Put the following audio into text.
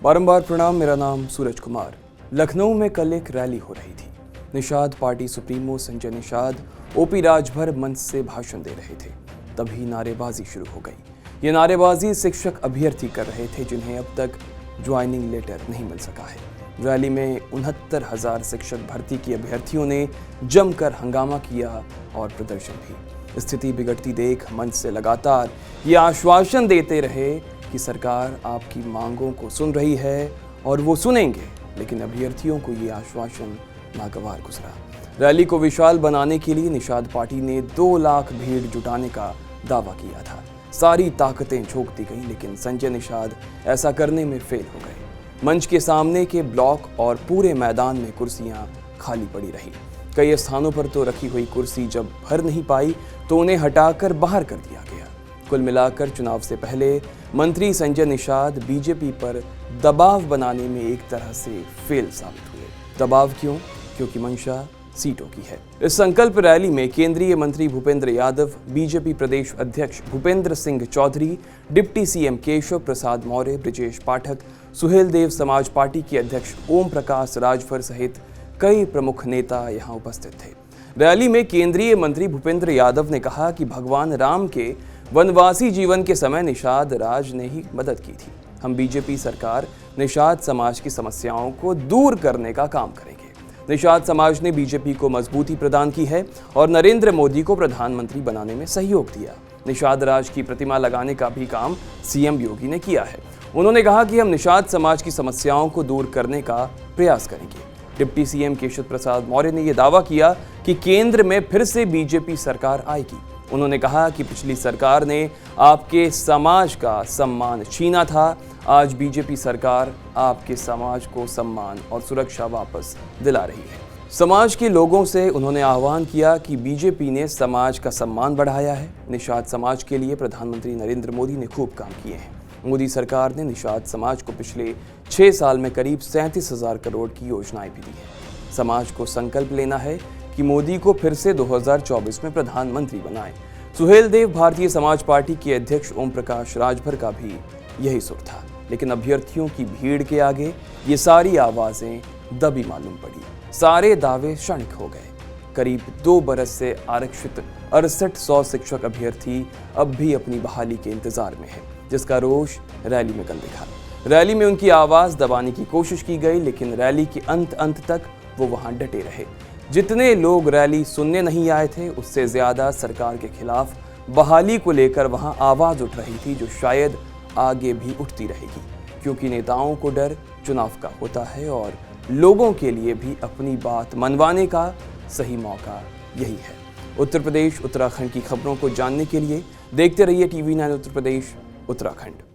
बारंबार प्रणाम। मेरा नाम सूरज कुमार। लखनऊ में कल एक रैली हो रही थी। Nishad party supremo Sanjay Nishad OP Rajbhar मंच से भाषण दे रहे थे, तभी नारेबाजी शुरू हो गई। ये नारेबाजी शिक्षक अभ्यर्थी कर रहे थे जिन्हें अब तक ज्वाइनिंग लेटर नहीं मिल सका है। रैली में 69,000 शिक्षक भर्ती के अभ्यर्थियों ने जमकर हंगामा किया और प्रदर्शन भी। स्थिति बिगड़ती देख मंच से लगातार ये आश्वासन देते रहे कि सरकार आपकी मांगों को सुन रही है और वो सुनेंगे, लेकिन अभ्यर्थियों को ये आश्वासन नागवार गुजरा। रैली को विशाल बनाने के लिए निषाद पार्टी ने 2 लाख भीड़ जुटाने का दावा किया था। सारी ताकतें झोंक दी गई, लेकिन संजय निषाद ऐसा करने में फेल हो गए। मंच के सामने के ब्लॉक और पूरे मैदान में कुर्सियां खाली पड़ी रही। कई स्थानों पर तो रखी हुई कुर्सी जब भर नहीं पाई तो उन्हें हटाकर बाहर कर दिया गया। कुल मिलाकर चुनाव से पहले मंत्री संजय निषाद बीजेपी पर दबाव बनाने में एक तरह से फेल साबित हुए। दबाव क्यों? क्योंकि मंशा सीटों की है। इस संकल्प रैली में केंद्रीय मंत्री भूपेंद्र यादव, बीजेपी प्रदेश अध्यक्ष भूपेंद्र सिंह चौधरी, डिप्टी सीएम केशव प्रसाद मौर्य, ब्रिजेश पाठक, सुहेलदेव समाज पार्टी के अध्यक्ष ओम प्रकाश राजभर सहित कई प्रमुख नेता यहां उपस्थित थे। रैली में केंद्रीय मंत्री भूपेंद्र यादव ने कहा कि भगवान राम के वनवासी जीवन के समय निषाद राज ने ही मदद की थी। हम बीजेपी सरकार निषाद समाज की समस्याओं को दूर करने का काम करेंगे। निषाद समाज ने बीजेपी को मजबूती प्रदान की है और नरेंद्र मोदी को प्रधानमंत्री बनाने में सहयोग दिया। निषाद राज की प्रतिमा लगाने का भी काम सीएम योगी ने किया है। उन्होंने कहा कि हम निषाद समाज की समस्याओं को दूर करने का प्रयास करेंगे। डिप्टी सीएम केशव प्रसाद मौर्य ने यह दावा किया कि केंद्र में फिर से बीजेपी सरकार आएगी। उन्होंने कहा कि पिछली सरकार ने आपके समाज का सम्मान छीना था, आज बीजेपी सरकार आपके समाज को सम्मान और सुरक्षा वापस दिला रही है। समाज के लोगों से उन्होंने आह्वान किया कि बीजेपी ने समाज का सम्मान बढ़ाया है। निषाद समाज के लिए प्रधानमंत्री नरेंद्र मोदी ने खूब काम किए हैं। मोदी सरकार ने निषाद समाज को पिछले 6 साल में करीब 37,000 करोड़ की योजनाएं भी दी है। समाज को संकल्प लेना है कि मोदी को फिर से 2024 में प्रधानमंत्री बनाएं। सुहेलदेव भारतीय समाज पार्टी के अध्यक्ष ओम प्रकाश राजभर का भी यही सुर था, लेकिन अभ्यर्थियों की भीड़ के आगे ये सारी आवाजें दबी मालूम पड़ी। सारे दावे क्षणिक हो गए। करीब 2 बरस से आरक्षित 6800 शिक्षक अभ्यर्थी अब भी अपनी बहाली के इंतजार में है, जिसका रोष रैली में कल दिखा। रैली में उनकी आवाज दबाने की कोशिश की गई, लेकिन रैली के अंत तक वो वहां डटे रहे। जितने लोग रैली सुनने नहीं आए थे, उससे ज्यादा सरकार के खिलाफ बहाली को लेकर वहां आवाज उठ रही थी, जो शायद आगे भी उठती रहेगी, क्योंकि नेताओं को डर चुनाव का होता है और लोगों के लिए भी अपनी बात मनवाने का सही मौका यही है। उत्तर प्रदेश उत्तराखंड की खबरों को जानने के लिए देखते रहिए TV9 उत्तर प्रदेश उत्तराखंड।